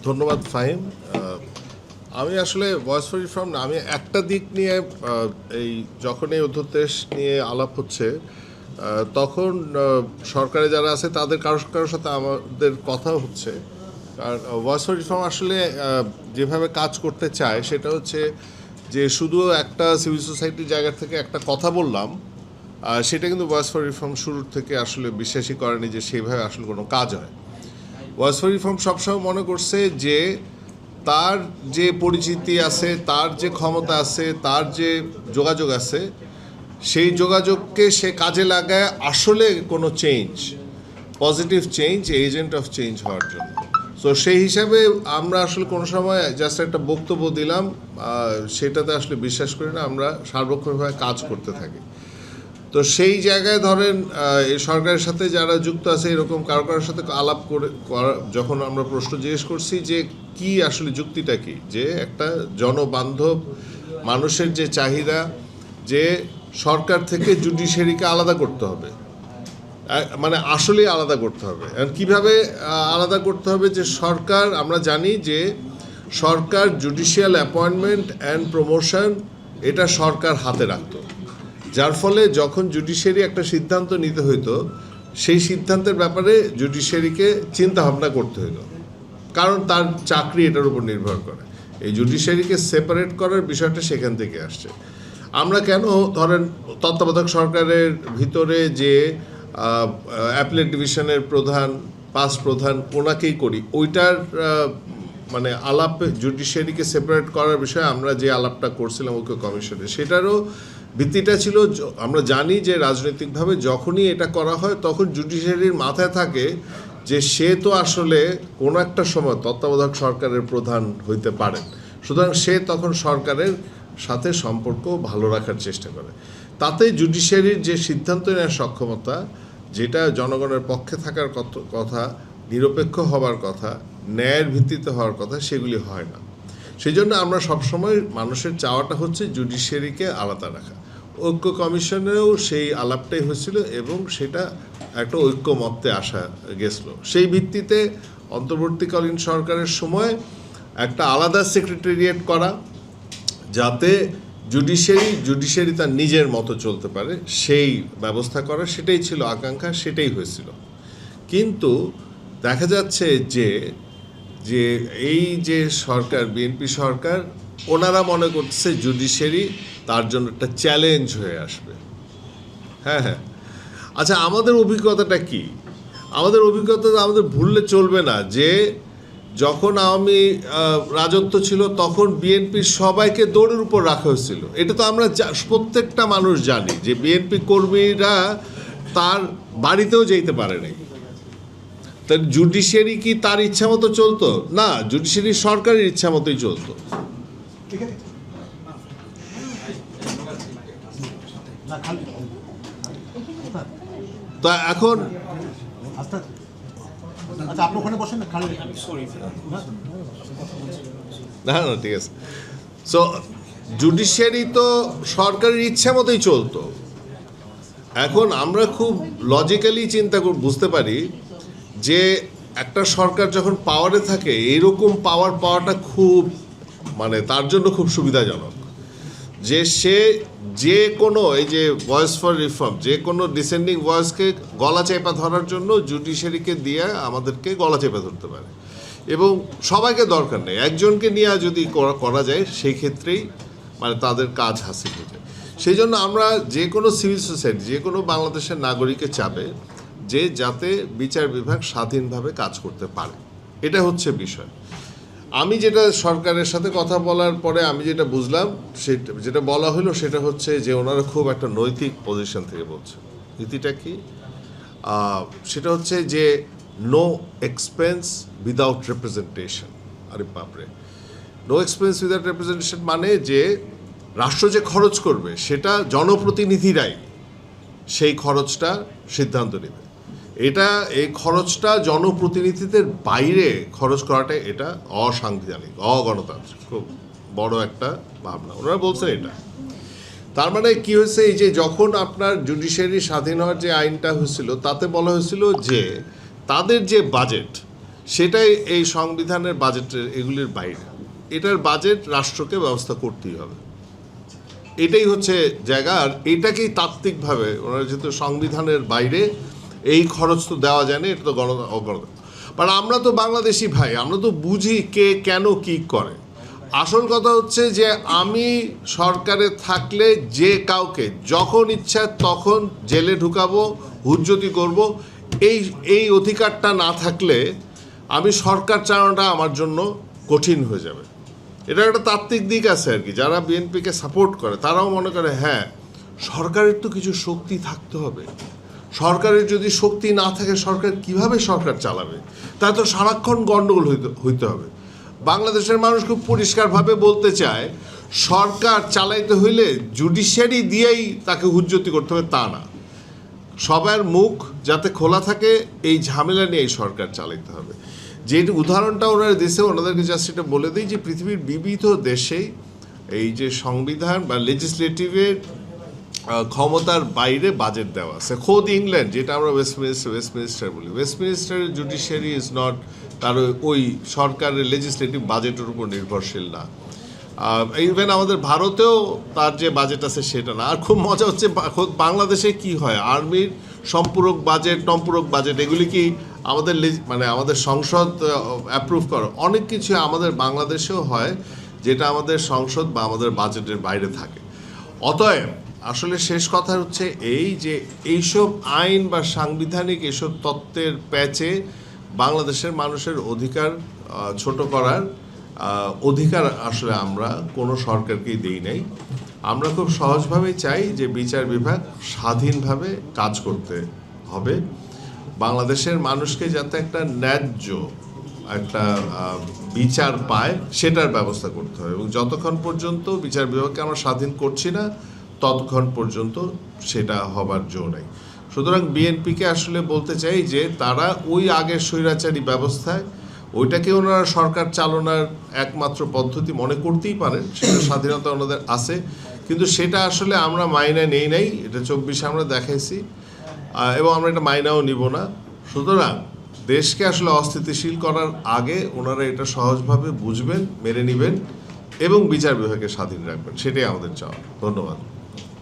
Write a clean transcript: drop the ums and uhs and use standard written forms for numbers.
ধন্যবাদ ফাহিম। আমি আসলে ভয়েস ফর রিফর্ম না, আমি একটা দিক নিয়ে এই যখন এই অধ্যাদেশ নিয়ে আলাপ হচ্ছে তখন সরকারে যারা আছে তাদের কারোর সাথে আমাদের কথা হচ্ছে। আর ভয়েস ফর রিফর্ম আসলে যেভাবে কাজ করতে চায় সেটা হচ্ছে যে শুধু একটা সিভিল সোসাইটির জায়গা থেকে একটা কথা বললাম, সেটা কিন্তু ভয়েস ফর রিফর্ম শুরুর থেকে আসলে বিশ্বাসই করেনি যে সেইভাবে আসলে কোনো কাজ হয়। ভয়েস ফর রিফর্ম সবসময় মনে করছে যে তার যে পরিচিতি আছে, তার যে ক্ষমতা আছে, তার যে যোগাযোগ আছে, সেই যোগাযোগকে সে কাজে লাগায় আসলে কোনো change, positive change, agent of change হওয়ার জন্য। সো সেই হিসাবে আমরা আসলে কোনো সময় জাস্ট একটা বক্তব্য দিলাম সেটাতে আসলে বিশ্বাস করি না, আমরা সার্বক্ষণিকভাবে কাজ করতে থাকি। তো সেই জায়গায় ধরেন এই সরকারের সাথে যারা যুক্ত আছে এরকম কারোর সাথে আলাপ করে যখন আমরা প্রশ্ন জিজ্ঞেস করছি যে কি আসলে যুক্তিটা কি, যে একটা জনবান্ধব মানুষের যে চাহিদা যে সরকার থেকে জুডিশিয়ারিকে আলাদা করতে হবে, মানে আসলেই আলাদা করতে হবে। কিভাবে আলাদা করতে হবে? যে সরকার, আমরা জানি যে সরকার জুডিশিয়াল অ্যাপয়েন্টমেন্ট অ্যান্ড প্রমোশন এটা সরকার হাতে রাখত, যার ফলে যখন জুডিশিয়ারি একটা সিদ্ধান্ত নিতে হইতো সেই সিদ্ধান্তের ব্যাপারে জুডিশিয়ারিকে চিন্তা ভাবনা করতে হইতো, কারণ তার চাকরি এটার উপর নির্ভর করে। এই জুডিশিয়ারিকে সেপারেট করার বিষয়টা সেখান থেকে আসছে। আমরা কেন ধরেন তত্ত্বাবধায়ক সরকারের ভিতরে যে অ্যাপিলেট ডিভিশনের প্রধান, পাস প্রধান, ওনাকেই করি, ওইটার মানে আলাপে জুডিশিয়ারিকে সেপারেট করার বিষয়ে আমরা যে আলাপটা করছিলাম ঐক্য কমিশনে, সেটারও ভিত্তিটা ছিল আমরা জানি যে রাজনৈতিকভাবে যখনই এটা করা হয় তখন জুডিশিয়ারির মাথায় থাকে যে সে তো আসলে কোনো একটা সময় তত্ত্বাবধায়ক সরকারের প্রধান হইতে পারেন, সুতরাং সে তখন সরকারের সাথে সম্পর্ক ভালো রাখার চেষ্টা করে। তাতে জুডিশিয়ারির যে সিদ্ধান্ত নেওয়ার সক্ষমতা, যেটা জনগণের পক্ষে থাকার কথা, নিরপেক্ষ হবার কথা, ন্যায়ের ভিত্তিতে হওয়ার কথা, সেগুলি হয় না। সেই জন্য আমরা সবসময় মানুষের চাওয়াটা হচ্ছে জুডিশিয়ারিকে আলাদা রাখা। ঐক্য কমিশনেও সেই আলাপটাই হয়েছিল এবং সেটা একটা ঐক্যমত্যে আসা গেছিল। সেই ভিত্তিতে অন্তর্বর্তীকালীন সরকারের সময় একটা আলাদা সেক্রেটারিয়েট করা, যাতে জুডিশিয়ারি তার নিজের মতো চলতে পারে, সেই ব্যবস্থা করা, সেটাই ছিল আকাঙ্ক্ষা, সেটাই হয়েছিল। কিন্তু দেখা যাচ্ছে যে যে এই যে সরকার, বিএনপি সরকার, ওনারা মনে করছে জুডিশিয়ারি তার জন্য একটা চ্যালেঞ্জ হয়ে আসবে। হ্যাঁ হ্যাঁ, আচ্ছা, আমাদের অভিজ্ঞতাটা কি? আমাদের অভিজ্ঞতা আমাদের ভুললে চলবে না যে যখন আওয়ামী রাজত্ব ছিল তখন বিএনপির সবাইকে দৌড়ের উপর রাখা হয়েছিল। এটা তো আমরা প্রত্যেকটা মানুষ জানি যে বিএনপি কর্মীরা তার বাড়িতেও যেতে পারে নাই। তার জুডিশিয়ারি কি তার ইচ্ছা মতো চলতো? না, জুডিশিয়ারি সরকারের ইচ্ছা মতোই চলতো। তা এখন না, ঠিক আছে। সো জুডিশিয়ারি তো সরকারের ইচ্ছা মতোই চলতো। এখন আমরা খুব লজিক্যালি চিন্তা বুঝতে পারি যে একটা সরকার যখন পাওয়ারে থাকে এইরকম পাওয়ার পাওয়াটা খুব, মানে তার জন্য খুব সুবিধাজনক যে সে যে কোনো, এই যে ভয়েস ফর রিফর্ম, যে কোনো ডিসেন্ডিং ভয়েসকে গলা চেপা ধরার জন্য জুডিশিয়ারিকে দিয়ে আমাদেরকে গলা চেপা ধরতে পারে। এবং সবাইকে দরকার নেই, একজনকে নিয়ে যদি করা যায় সেই ক্ষেত্রেই মানে তাদের কাজ হাসিল হয়ে যায়। সেই জন্য আমরা যে কোনো সিভিল সোসাইটি, যে কোনো বাংলাদেশের নাগরিকের চাবে যে যাতে বিচার বিভাগ স্বাধীনভাবে কাজ করতে পারে, এটা হচ্ছে বিষয়। আমি যেটা সরকারের সাথে কথা বলার পরে আমি যেটা বুঝলাম, সেটা যেটা বলা হলো সেটা হচ্ছে যে ওনারা খুব একটা নৈতিক পজিশন থেকে বলছে। নীতিটা কি? সেটা হচ্ছে যে নো এক্সপেন্স উইদাউট রিপ্রেজেন্টেশন। আরে বাপরে, নো এক্সপেন্স উইদাউট রিপ্রেজেন্টেশন মানে যে রাষ্ট্র যে খরচ করবে সেটা জনপ্রতিনিধিরাই সেই খরচটা সিদ্ধান্ত নেবে। এই খরচটা জনপ্রতিনিধিদের বাইরে খরচ করাটা এটা অসাংবিধানিক, অগণতান্ত্রিক, খুব বড় একটা ভাবনা ওনারা বলছেন এটা। তার মানে কি হয়েছে, এই যে যখন আপনার জুডিশিয়ারি স্বাধীন হওয়ার যে আইনটা হয়েছিল তাতে বলা হয়েছিল যে তাদের যে বাজেট সেটাই এই সংবিধানের বাজেটের এগুলির বাইরে। এটার বাজেট রাষ্ট্রকে ব্যবস্থা করতেই হবে, এটাই হচ্ছে জায়গা। আর এটাকেই তাত্ত্বিকভাবে ওনারা যেহেতু সংবিধানের বাইরে এই খরচ তো দেওয়া যায় না, এটা তো অগণনা। বাট আমরা তো বাংলাদেশি ভাই, আমরা তো বুঝি কে কেন কি করে। আসল কথা হচ্ছে যে আমি সরকারে থাকলে যে কাউকে যখন ইচ্ছা তখন জেলে ঢুকাবো, হুজ্জতি করব, এই অধিকারটা না থাকলে আমি সরকার চালানোটা আমার জন্য কঠিন হয়ে যাবে। এটা একটা তাত্ত্বিক দিক আছে আর কি। যারা বিএনপিকে সাপোর্ট করে তারাও মনে করে হ্যাঁ, সরকারের তো কিছু শক্তি থাকতে হবে, সরকারের যদি শক্তি না থাকে সরকার কিভাবে সরকার চালাবে, তাই তো সারাক্ষণ গণ্ডগোল হইতে হবে। বাংলাদেশের মানুষ খুব পরিষ্কারভাবে বলতে চায়, সরকার চালাইতে হইলে জুডিশিয়ারি দিয়েই তাকে হুজ্জতি করতে হবে তা না, সবার মুখ যাতে খোলা থাকে এই ঝামেলা নিয়েই সরকার চালাইতে হবে। যে উদাহরণটা ওনারা দেশে, ওনাদেরকে জাস্ট এটা বলে দিই যে পৃথিবীর বিবিধ দেশেই এই যে সংবিধান বা লেজিসলেটিভের ক্ষমতার বাইরে বাজেট দেওয়া আছে। খোদ ইংল্যান্ড, যেটা আমরা ওয়েস্টমিনিস্টার বলি, ওয়েস্টমিনিস্টারের জুডিশিয়ারি ইজ নট, তার ওই সরকারের লেজিসলেটিভ বাজেটের উপর নির্ভরশীল না। ইভেন আমাদের ভারতেও তার যে বাজেট আছে সেটা না। আর খুব মজা হচ্ছে খোদ বাংলাদেশে কি হয়, আর্মির সম্পূরক বাজেট, টম্পূরক বাজেট, এগুলি কি আমাদের মানে আমাদের সংসদ অ্যাপ্রুভ করে? অনেক কিছু আমাদের বাংলাদেশেও হয় যেটা আমাদের সংসদ বা আমাদের বাজেটের বাইরে থাকে। অতএব আসলে শেষ কথা হচ্ছে এই যে এইসব আইন বা সাংবিধানিক এসব তত্ত্বের প্যাচে বাংলাদেশের মানুষের অধিকার ছোট করার অধিকার আসলে আমরা কোনো সরকারকেই দেই নাই। আমরা খুব সহজভাবেই চাই যে বিচার বিভাগ স্বাধীনভাবে কাজ করতে হবে, বাংলাদেশের মানুষকে যাতে একটা ন্যায্য একটা বিচার পায় সেটার ব্যবস্থা করতে হবে। এবং যতক্ষণ পর্যন্ত বিচার বিভাগকে আমরা স্বাধীন করছি না ততক্ষণ পর্যন্ত সেটা হবার জো নেই। সুতরাং বিএনপিকে আসলে বলতে চাই যে তারা ওই আগের স্বৈরাচারী ব্যবস্থায় ওইটাকে ওনারা সরকার চালনার একমাত্র পদ্ধতি মনে করতেই পারেন, সেটা স্বাধীনতা ওনাদের আছে, কিন্তু সেটা আসলে আমরা মাইনে নেই নাই। এটা 24 আমরা দেখাইছি এবং আমরা এটা মাইনাও নিব না। সুতরাং দেশকে আসলে অস্থিতিশীল করার আগে ওনারা এটা সহজভাবে বুঝবেন, মেনে নেবেন এবং বিচার বিভাগকে স্বাধীন রাখবেন, সেটাই আমাদের চাওয়া। ধন্যবাদ।